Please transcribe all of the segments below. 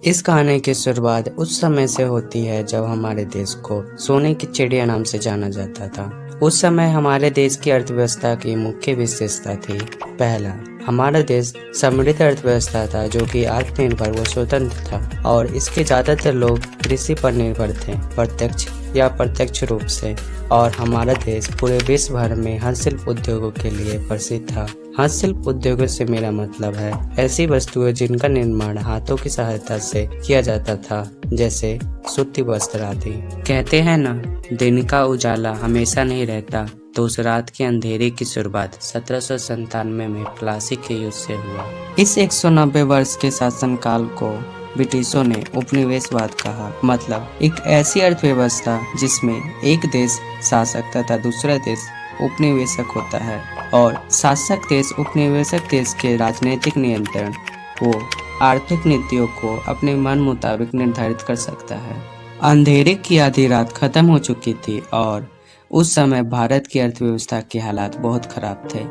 इस कहानी की शुरुआत उस समय से होती है जब हमारे देश को सोने की चिड़िया नाम से जाना जाता था। उस समय हमारे देश की अर्थव्यवस्था की मुख्य विशेषता थी। पहला, हमारा देश समृद्ध अर्थव्यवस्था था जो कि आत्मनिर्भर व स्वतंत्र था और इसके ज्यादातर लोग कृषि पर निर्भर थे, प्रत्यक्ष या प्रत्यक्ष रूप से। और हमारा देश पूरे विश्व भर में हस्तशिल्प उद्योगों के लिए प्रसिद्ध था। हस्तशिल्प उद्योगों से मेरा मतलब है ऐसी वस्तुएं जिनका निर्माण हाथों की सहायता से किया जाता था, जैसे सूती वस्त्र आदि। कहते हैं ना, दिन का उजाला हमेशा नहीं रहता, तो उस रात के अंधेरे की शुरुआत 1797 में प्लासी के युद्ध से हुआ। इस 190 वर्ष के शासनकाल को ब्रिटिशों ने उपनिवेशवाद कहा, मतलब एक ऐसी अर्थव्यवस्था जिसमें एक देश शासक तथा दूसरा देश उपनिवेशक होता है और शासक देश उपनिवेशक देश के राजनीतिक नियंत्रण वो आर्थिक नीतियों को अपने मन मुताबिक निर्धारित कर सकता है। अंधेरे की आधी रात खत्म हो चुकी थी और उस समय भारत की अर्थव्यवस्था के हालात बहुत खराब थे।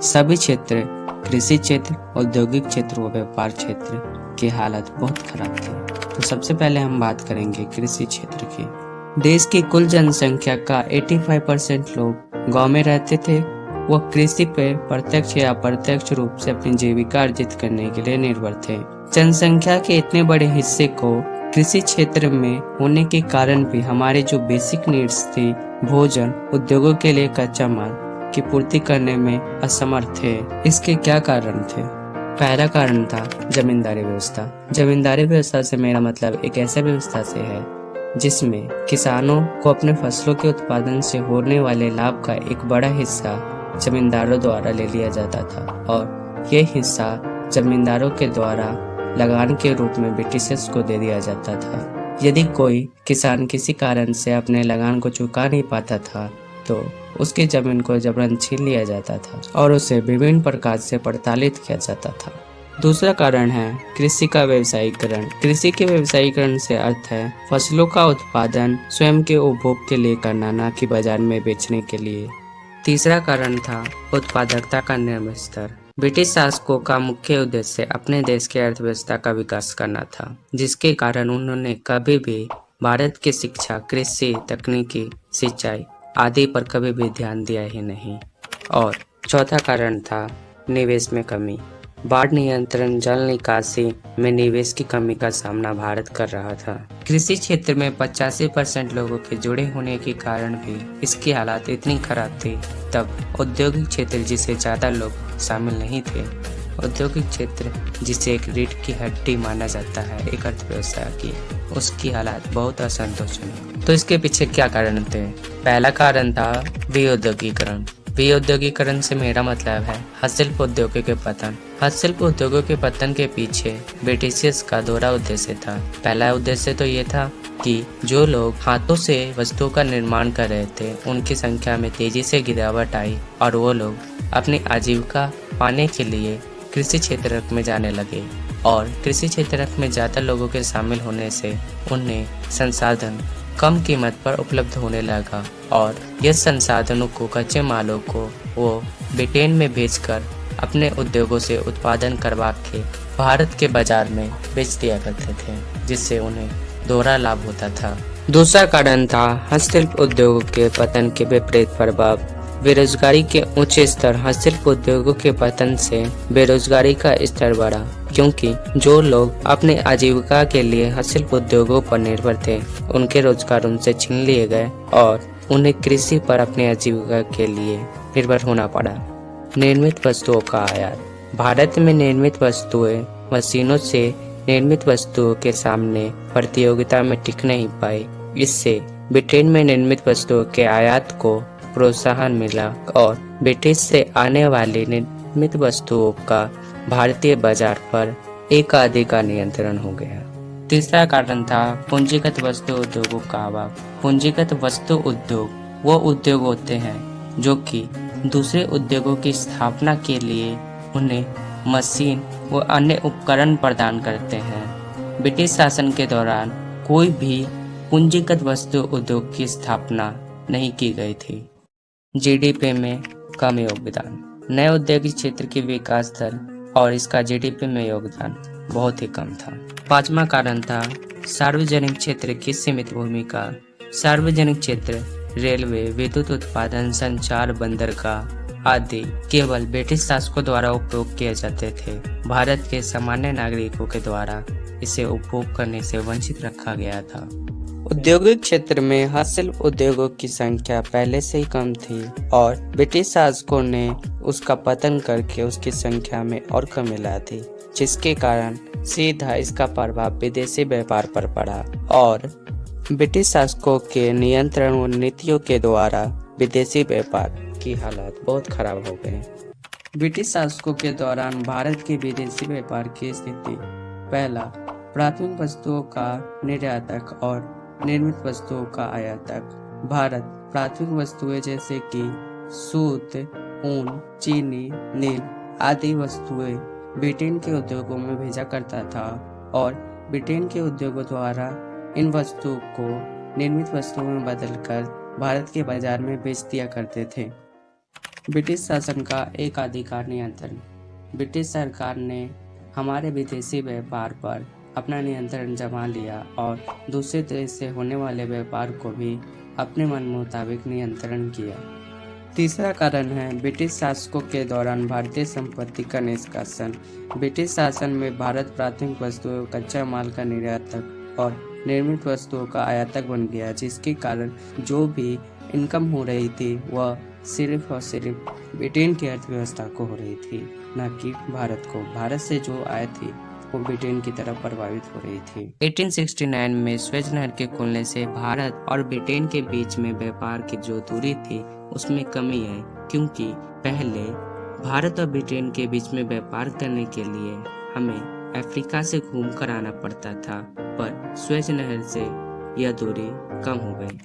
सभी क्षेत्र, कृषि क्षेत्र, औद्योगिक क्षेत्र व व्यापार क्षेत्र के हालात बहुत खराब थे। तो सबसे पहले हम बात करेंगे कृषि क्षेत्र की। देश की कुल जनसंख्या का 85% लोग गांव में रहते थे। वह कृषि पर प्रत्यक्ष या अप्रत्यक्ष रूप से अपनी जीविका अर्जित करने के लिए निर्भर थे। जनसंख्या के इतने बड़े हिस्से को कृषि क्षेत्र में होने के कारण भी हमारे जो बेसिक नीड्स थी, भोजन, उद्योगों के लिए कच्चा माल की पूर्ति करने में असमर्थ थे। इसके क्या कारण थे? पहला कारण था जमींदारी व्यवस्था। जमींदारी व्यवस्था से मेरा मतलब एक ऐसा व्यवस्था से है जिसमें किसानों को अपने फसलों के उत्पादन से होने वाले लाभ का एक बड़ा हिस्सा जमींदारों द्वारा ले लिया जाता था और यह हिस्सा जमींदारों के द्वारा लगान के रूप में ब्रिटिशर्स को दे दिया जाता था। यदि कोई किसान किसी कारण से अपने लगान को चुका नहीं पाता था तो उसकी जमीन को जबरन छीन लिया जाता था और उसे विभिन्न प्रकार से प्रताड़ित किया जाता था। दूसरा कारण है कृषि का व्यवसायीकरण। कृषि के व्यवसायीकरण से अर्थ है फसलों का उत्पादन स्वयं के उपभोग के लिए करना, न कि बाजार में बेचने के लिए। तीसरा कारण था उत्पादकता का निम्न स्तर। ब्रिटिश शासकों का मुख्य उद्देश्य अपने देश की अर्थव्यवस्था का विकास करना था, जिसके कारण उन्होंने कभी भी भारत की शिक्षा, कृषि, तकनीकी, सिंचाई आदि पर कभी भी ध्यान दिया ही नहीं। और चौथा कारण था निवेश में कमी। बाढ़ नियंत्रण, जल निकासी में निवेश की कमी का सामना भारत कर रहा था। कृषि क्षेत्र में 85% लोगों के जुड़े होने के कारण भी इसकी हालात इतनी खराब थी। तब औद्योगिक क्षेत्र, जिसे ज्यादा लोग शामिल नहीं थे, औद्योगिक क्षेत्र जिसे एक रीढ़ की हड्डी माना जाता है एक अर्थव्यवस्था की, उसकी हालात बहुत असंतोषजनक। तो इसके पीछे क्या कारण थे? पहला कारण था विऔद्योगीकरण। विऔद्योगीकरण से मेरा मतलब है हस्तशिल्प उद्योगों के पतन। हस्तशिल्प उद्योगों के पतन के पीछे ब्रिटिशर्स का दोहरा उद्देश्य था। पहला उद्देश्य तो ये था कि जो लोग हाथों से वस्तुओं का निर्माण कर रहे थे उनकी संख्या में तेजी से गिरावट आई और वो लोग अपनी आजीविका पाने के लिए कृषि क्षेत्र में जाने लगे और कृषि क्षेत्र में ज़्यादा लोगों के शामिल होने से उन्हें संसाधन कम कीमत पर उपलब्ध होने लगा और यह संसाधनों को, कच्चे मालों को वो ब्रिटेन में भेजकर अपने उद्योगों से उत्पादन करवा के भारत के बाजार में बेच दिया करते थे, जिससे उन्हें दोहरा लाभ होता था। दूसरा कारण था हस्तशिल्प उद्योगों के पतन के विपरीत प्रभाव। बेरोजगारी के उच्च स्तर। हस्तशिल्प उद्योगों के पतन से बेरोजगारी का स्तर बढ़ा, क्योंकि जो लोग अपने आजीविका के लिए हस्तशिल्प उद्योगों पर निर्भर थे उनके रोजगार उनसे छीन लिए गए और उन्हें कृषि पर अपनी आजीविका के लिए निर्भर होना पड़ा। निर्मित वस्तुओं का आयात। भारत में निर्मित वस्तुएं मशीनों से निर्मित वस्तुओं के सामने प्रतियोगिता में टिक नहीं पाई। इससे ब्रिटेन में निर्मित वस्तुओं के आयात को प्रोत्साहन मिला और ब्रिटिश से आने वाली निर्मित वस्तुओं का भारतीय बाजार पर एकाधिकार नियंत्रण हो गया। तीसरा कारण था पूंजीगत वस्तु उद्योगों का अभाव। पूंजीगत वस्तु उद्योग वो उद्योग होते हैं जो कि दूसरे उद्योगों की स्थापना के लिए उन्हें मशीन व अन्य उपकरण प्रदान करते हैं। ब्रिटिश शासन के दौरान कोई भी पूंजीगत वस्तु उद्योग की स्थापना नहीं की गई थी। जीडीपी में कम योगदान। नए औद्योगिक क्षेत्र की विकास दर और इसका जीडीपी में योगदान। बहुत ही कम था। पांचवा कारण था सार्वजनिक क्षेत्र की सीमित भूमिका। सार्वजनिक क्षेत्र रेलवे, विद्युत उत्पादन, संचार, बंदरगाह आदि केवल ब्रिटिश शासकों द्वारा उपयोग किए जाते थे। भारत के सामान्य नागरिकों के द्वारा इसे उपभोग करने से वंचित रखा गया था। औद्योगिक क्षेत्र में हस्तशिल्प उद्योगों की संख्या पहले से ही कम थी और ब्रिटिश शासकों ने उसका पतन करके उसकी संख्या में और कमी ला दी, जिसके कारण सीधा इसका प्रभाव विदेशी व्यापार पर पड़ा और ब्रिटिश शासकों के नियंत्रण और नीतियों के द्वारा विदेशी व्यापार की हालत बहुत खराब हो गई। ब्रिटिश शासकों के दौरान भारत के विदेशी व्यापार की स्थिति: पहला, प्राथमिक वस्तुओं का निर्यातक और निर्मित वस्तुओं का आयातक। भारत प्राथमिक वस्तुएं जैसे कि सूत, ऊन, चीनी, नील आदि वस्तुएं ब्रिटेन के उद्योगों में भेजा करता था और ब्रिटेन के उद्योगों द्वारा इन वस्तुओं को निर्मित वस्तुओं में बदलकर भारत के बाजार में बेच दिया करते थे। ब्रिटिश शासन का एकाधिकार नियंत्रण: ब्रिटिश सरकार ने हमारे विदेशी व्यापार पर अपना नियंत्रण जमा लिया और दूसरे देश से होने वाले व्यापार को भी अपने मन मुताबिक नियंत्रण किया। तीसरा कारण है ब्रिटिश शासकों के दौरान भारतीय संपत्ति का निष्कासन। ब्रिटिश शासन में भारत प्राथमिक वस्तुओं, कच्चा माल का निर्यातक और निर्मित वस्तुओं का आयातक बन गया, जिसके कारण जो भी इनकम हो रही थी वह सिर्फ और सिर्फ ब्रिटेन की अर्थव्यवस्था को हो रही थी, न कि भारत को। भारत से जो आय थी वो ब्रिटेन की तरफ प्रभावित हो रही थी। 1869 में स्वेज नहर के खुलने से भारत और ब्रिटेन के बीच में व्यापार की जो दूरी थी उसमें कमी आई, क्योंकि पहले भारत और ब्रिटेन के बीच में व्यापार करने के लिए हमें अफ्रीका से घूमकर आना पड़ता था, पर स्वेज नहर से यह दूरी कम हो गई।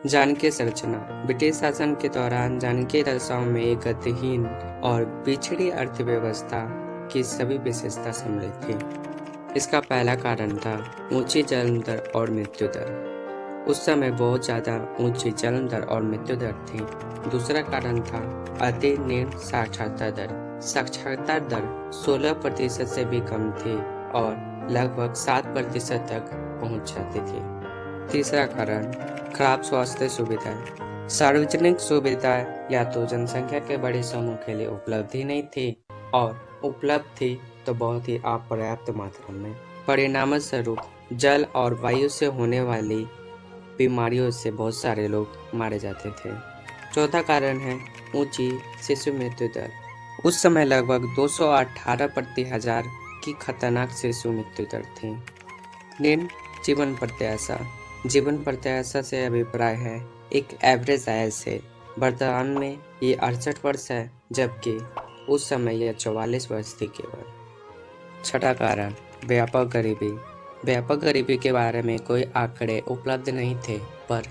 जानकी संरचना: ब्रिटिश शासन के दौरान जानकी रसाओं में एक गतिहीन और पिछड़ी अर्थव्यवस्था की सभी विशेषता सम्मिलित थी। इसका पहला कारण था ऊंची जन्म दर और मृत्यु दर। उस समय बहुत ज्यादा ऊंची जन्म दर और मृत्यु दर थी। दूसरा कारण था अति निम्न साक्षरता दर। साक्षरता दर 16% से भी कम थी और लगभग 7% तक पहुंच जाती थी। तीसरा कारण खराब स्वास्थ्य सुविधाएं। सार्वजनिक सुविधाएं या तो जनसंख्या के बड़े समूह के लिए उपलब्ध ही नहीं थी और उपलब्ध थी तो बहुत ही अपर्याप्त मात्रा में। परिणाम स्वरूप जल और वायु से होने वाली बीमारियों से बहुत सारे लोग मारे जाते थे। चौथा कारण है ऊंची शिशु मृत्यु दर। उस समय लगभग 218 प्रति हजार की खतरनाक शिशु मृत्यु दर थी। निम्न जीवन प्रत्याशा। जीवन प्रत्याशा से अभिप्राय है एक एवरेज आय से। वर्तमान में ये 68 वर्ष है, जबकि उस समय यह 44 वर्ष थी केवल। छठा कारण व्यापक गरीबी। व्यापक गरीबी के बारे में कोई आंकड़े उपलब्ध नहीं थे, पर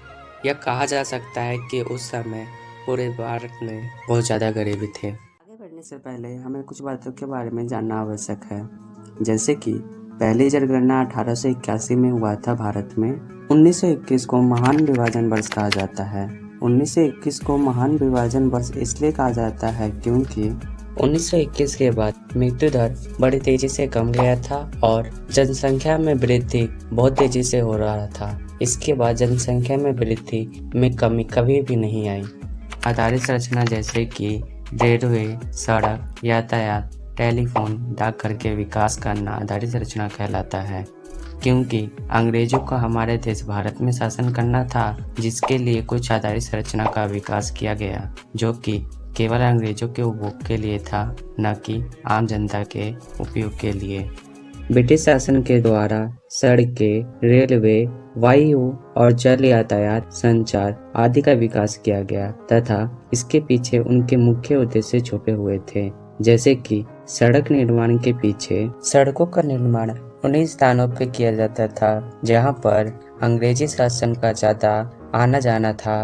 यह कहा जा सकता है कि उस समय पूरे भारत में बहुत ज़्यादा गरीबी थी। आगे बढ़ने से पहले हमें कुछ बातों के बारे में जानना आवश्यक है, जैसे कि पहली जनगणना 1881 में हुआ था भारत में। 1921 को महान विभाजन वर्ष कहा जाता है। 1921 को महान विभाजन वर्ष इसलिए कहा जाता है क्योंकि 1921 के बाद मृत्यु दर बड़ी तेजी से कम गया था और जनसंख्या में वृद्धि बहुत तेजी से हो रहा था। इसके बाद जनसंख्या में वृद्धि में कमी कभी भी नहीं आई। आधारित संरचना जैसे कि रेलवे, सड़क, यातायात, टेलीफोन, डाकघर के विकास करना आधारित संरचना कहलाता है, क्योंकि अंग्रेजों को हमारे देश भारत में शासन करना था, जिसके लिए कुछ आधारित संरचना का विकास किया गया, जो कि केवल अंग्रेजों के उपभोग के लिए था, न कि आम जनता के उपयोग के लिए। ब्रिटिश शासन के द्वारा सड़कें, रेलवे, वायु और जल यातायात, संचार आदि का विकास किया गया तथा इसके पीछे उनके मुख्य उद्देश्य छुपे हुए थे, जैसे कि सड़क निर्माण के पीछे सड़कों का निर्माण उन्हीं स्थानों पर किया जाता था जहां पर अंग्रेजी शासन का ज़्यादा आना जाना था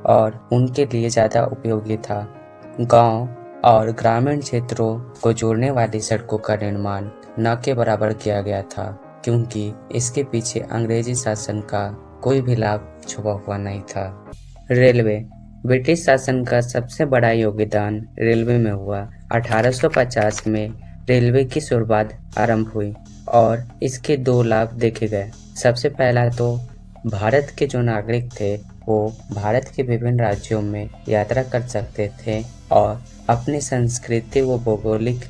और उनके लिए ज़्यादा उपयोगी था। गांव और ग्रामीण क्षेत्रों को जोड़ने वाली सड़कों का निर्माण न के बराबर किया गया था, क्योंकि इसके पीछे अंग्रेजी शासन का कोई भी लाभ छुपा हुआ नहीं था। रेलवे। ब्रिटिश शासन का सबसे बड़ा योगदान रेलवे में हुआ। 1850 में रेलवे की शुरुआत आरंभ हुई और इसके 2 लाभ देखे गए। सबसे पहला तो भारत के जो नागरिक थे वो भारत के विभिन्न राज्यों में यात्रा कर सकते थे और अपनी संस्कृति व भौगोलिक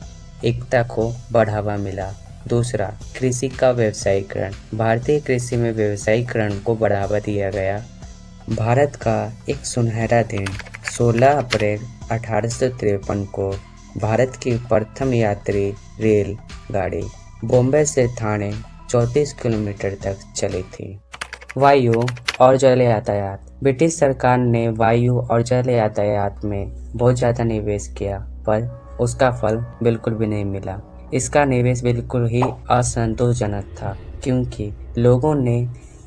एकता को बढ़ावा मिला। दूसरा, कृषि का व्यवसायीकरण। भारतीय कृषि में व्यवसायीकरण को बढ़ावा दिया गया। भारत का एक सुनहरा दिन 16 अप्रैल 1853 को भारत की प्रथम यात्री रेल गाड़ी बॉम्बे से ठाणे 34 किलोमीटर तक चली थी। वायु और जल यातायात। ब्रिटिश सरकार ने वायु और जल यातायात में बहुत ज़्यादा निवेश किया, पर उसका फल बिल्कुल भी नहीं मिला। इसका निवेश बिल्कुल ही असंतोषजनक था, क्योंकि लोगों ने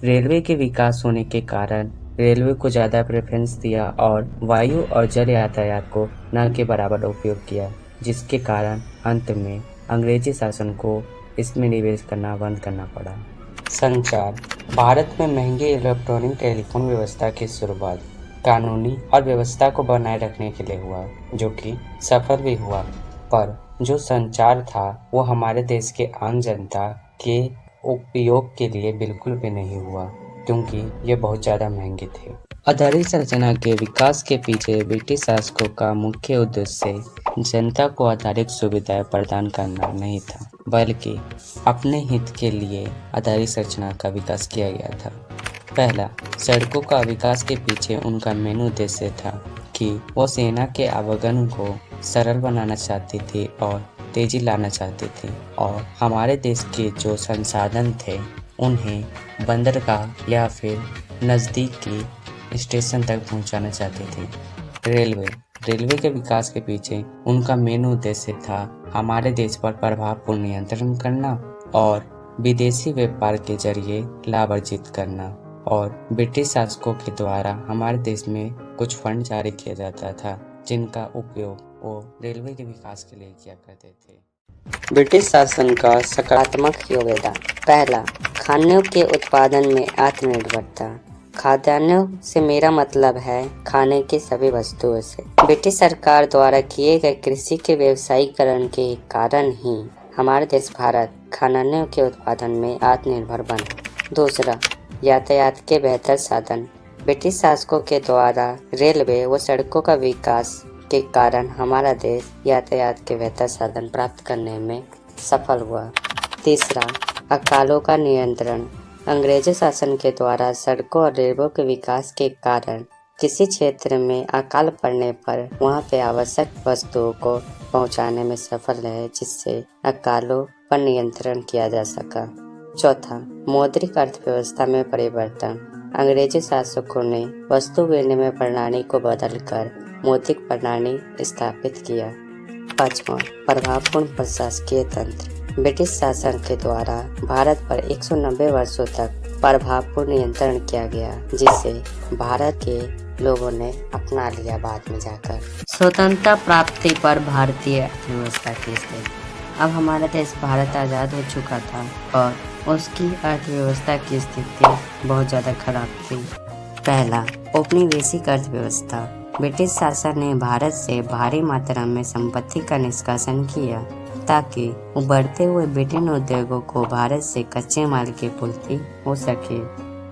रेलवे के विकास होने के कारण रेलवे को ज़्यादा प्रेफरेंस दिया और वायु और जल यातायात को न के बराबर उपयोग किया, जिसके कारण अंत में अंग्रेजी शासन को इसमें निवेश करना बंद करना पड़ा। संचार। भारत में महंगी इलेक्ट्रॉनिक टेलीफोन व्यवस्था की शुरुआत कानूनी और व्यवस्था को बनाए रखने के लिए हुआ, जो कि सफल भी हुआ, पर जो संचार था वो हमारे देश के आम जनता के उपयोग के लिए बिल्कुल भी नहीं हुआ, क्योंकि ये बहुत ज़्यादा महंगे थे। आधारिक संरचना के विकास के पीछे ब्रिटिश शासकों का मुख्य उद्देश्य जनता को आधारिक सुविधाएं प्रदान करना नहीं था, बल्कि अपने हित के लिए आधारिक संरचना का विकास किया गया था। पहला, सड़कों का विकास के पीछे उनका मेन उद्देश्य था कि वो सेना के आवागमन को सरल बनाना चाहती थी और तेजी लाना चाहती थी, और हमारे देश के जो संसाधन थे उन्हें बंदरगाह या फिर नज़दीकी स्टेशन तक पहुंचाना चाहती थी। रेलवे के विकास के पीछे उनका मेन उद्देश्य था हमारे देश पर प्रभावपूर्ण नियंत्रण करना और विदेशी व्यापार के जरिए लाभ अर्जित करना। और ब्रिटिश शासकों के द्वारा हमारे देश में कुछ फंड जारी किया जाता था, जिनका उपयोग वो रेलवे के विकास के लिए किया करते थे। ब्रिटिश शासन का सकारात्मक योगदान। पहला, खानों के उत्पादन में आत्मनिर्भरता। खाद्यान्नों से मेरा मतलब है खाने की सभी वस्तुओं से। ब्रिटिश सरकार द्वारा किए गए कृषि के व्यवसायीकरण के कारण ही हमारा देश भारत खाद्यान्नों के उत्पादन में आत्मनिर्भर बना। दूसरा, यातायात के बेहतर साधन। ब्रिटिश शासकों के द्वारा रेलवे व सड़कों का विकास के कारण हमारा देश यातायात के बेहतर साधन प्राप्त करने में सफल हुआ। तीसरा, अकालों का नियंत्रण। अंग्रेजी शासन के द्वारा सड़कों और रेलवे के विकास के कारण किसी क्षेत्र में अकाल पड़ने पर वहां पे आवश्यक वस्तुओं को पहुंचाने में सफल रहे, जिससे अकालों पर नियंत्रण किया जा सका। चौथा, मौद्रिक अर्थव्यवस्था में परिवर्तन। अंग्रेजी शासकों ने वस्तु विनिमय प्रणाली को बदलकर मौद्रिक प्रणाली स्थापित किया। पांचवा, प्रभावपूर्ण प्रशासकीय तंत्र। ब्रिटिश शासन के द्वारा भारत पर 190 वर्षों तक प्रभावपूर्ण नियंत्रण किया गया, जिसे भारत के लोगों ने अपना लिया बाद में जाकर। स्वतंत्रता प्राप्ति पर भारतीय अर्थव्यवस्था की स्थिति। अब हमारा देश भारत आज़ाद हो चुका था और उसकी अर्थव्यवस्था की स्थिति बहुत ज़्यादा खराब थी। पहला, औपनिवेशिक अर्थव्यवस्था। ब्रिटिश शासन ने भारत से भारी मात्रा में संपत्ति का निष्कासन किया ताकि उभरते हुए ब्रिटेन उद्योगों को भारत से कच्चे माल की पूर्ति हो सके।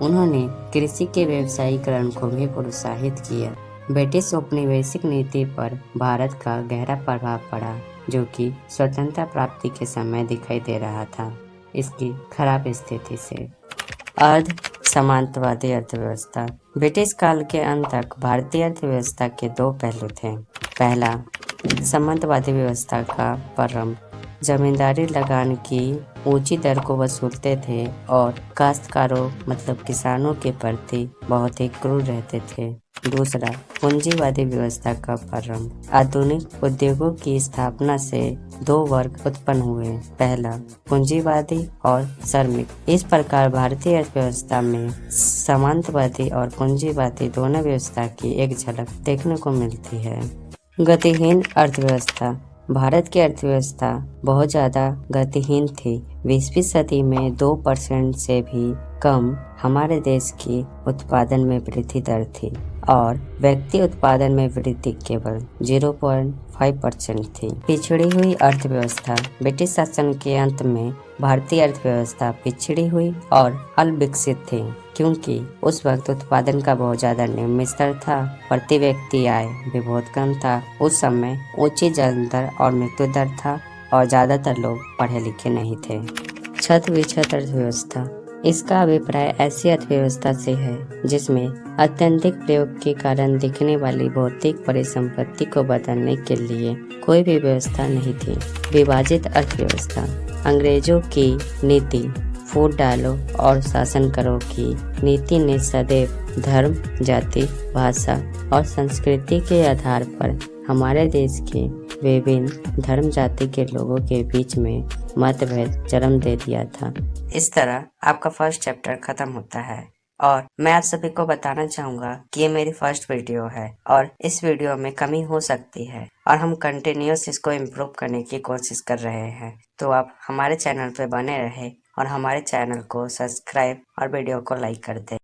उन्होंने कृषि के व्यवसायीकरण को भी प्रोत्साहित किया। ब्रिटिश औपनिवेशिक नीति पर भारत का गहरा प्रभाव पड़ा, जो कि स्वतंत्रता प्राप्ति के समय दिखाई दे रहा था इसकी खराब स्थिति से। अर्ध सामंतवादी अर्थव्यवस्था। ब्रिटिश काल के अंत तक भारतीय अर्थव्यवस्था के 2 पहलू थे। पहला, सामंतवादी व्यवस्था का प्रारंभ। जमींदारी लगान की ऊंची दर को वसूलते थे और काश्तकारों मतलब किसानों के प्रति बहुत ही क्रूर रहते थे। दूसरा, पूंजीवादी व्यवस्था का प्रारंभ। आधुनिक उद्योगों की स्थापना से 2 वर्ग उत्पन्न हुए। पहला, पूंजीवादी और श्रमिक। इस प्रकार भारतीय अर्थव्यवस्था में सामंतवादी और पूंजीवादी दोनों व्यवस्था की एक झलक देखने को मिलती है। गतिहीन अर्थव्यवस्था। भारत की अर्थव्यवस्था बहुत ज़्यादा गतिहीन थी। 20वीं सदी में 2% से भी कम हमारे देश की उत्पादन में वृद्धि दर थी। और व्यक्ति उत्पादन में वृद्धि केवल 0.5% थी। पिछड़ी हुई अर्थव्यवस्था। ब्रिटिश शासन के अंत में भारतीय अर्थव्यवस्था पिछड़ी हुई और अल्पविकसित थी, क्योंकि उस वक्त उत्पादन का बहुत ज्यादा निम्न स्तर था। प्रति व्यक्ति आय भी बहुत कम था। उस समय ऊंची जन्म दर और मृत्यु दर था और ज्यादातर लोग पढ़े लिखे नहीं थे। छत विछत अर्थव्यवस्था। इसका अभिप्राय ऐसी अर्थव्यवस्था से है जिसमें अत्यधिक प्रयोग के कारण दिखने वाली भौतिक परिसंपत्ति को बदलने के लिए कोई भी व्यवस्था नहीं थी। विभाजित अर्थव्यवस्था। अंग्रेजों की नीति फूट डालो और शासन करो की नीति ने सदैव धर्म, जाति, भाषा और संस्कृति के आधार पर हमारे देश के विभिन्न धर्म जाति के लोगों के बीच में मतभेद जन्म दे दिया था। इस तरह आपका फर्स्ट चैप्टर खत्म होता है और मैं आप सभी को बताना चाहूँगा कि ये मेरी फर्स्ट वीडियो है और इस वीडियो में कमी हो सकती है और हम कंटिन्यूस इसको इम्प्रूव करने की कोशिश कर रहे हैं। तो आप हमारे चैनल पे बने रहे और हमारे चैनल को सब्सक्राइब और वीडियो को लाइक कर दें।